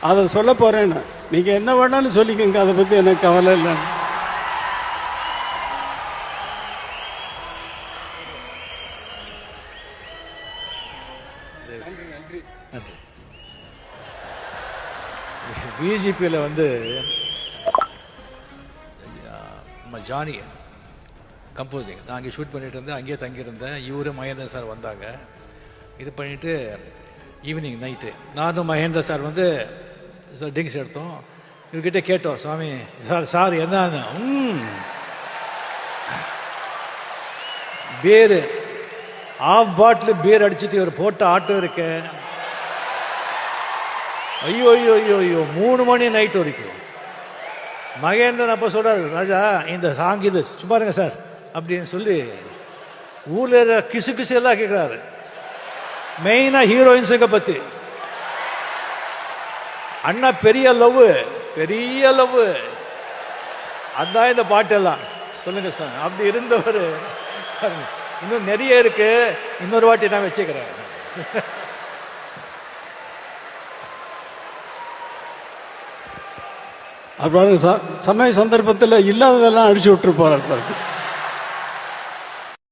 அதை சொல்ல போறேன்னு. நீங்க என்ன வேணாலும் சொல்லிக்கங்க, அதை பத்தி எனக்கு கவலை இல்லை. பிஜேபியில் வந்து நம்ம ஜானி கம்போசிங் நான் அங்கே ஷூட் பண்ணிட்டு இருந்தேன், அங்கேயே தங்கியிருந்தேன். இவரு மகேந்திர சார் வந்தாங்க. இது பண்ணிட்டு ஈவினிங் நைட்டு நானும் மகேந்திர சார் வந்து ட்ரிங்க்ஸ் எடுத்தோம். இவர்கிட்ட கேட்டோம், சுவாமி சார் என்ன பீர் ஆஃப் பாட்டில் பீர் அடிச்சுட்டு இவர் போட்ட ஆட்டம் இருக்க. ஐயோ ஐயோ ஐயோ ஐயோ 3 மணி நைட் வரைக்கும். மகேந்திரன் அப்போ சொல்றாரு, ராஜா இந்த சாங் இது சும்மா இருங்க சார் அப்படின்னு சொல்லி ஊர்ல கிசு கிசு எல்லாம் கேட்கிறாரு. மெயினா ஹீரோயின்ஸுங்க பத்தி. அண்ணா பெரிய லவ், பெரிய லவ், அதான் இந்த பாட்டெல்லாம். சொல்லுங்க சார். அப்படி இருந்தவர் இன்னும் நிறைய இருக்கு, இன்னொரு வாட்டி நான் வச்சுக்கிறேன். அப்புறம் சமய சந்தர்ப்பத்தில் இல்லாததெல்லாம் அடிச்சு விட்டு போறாரு.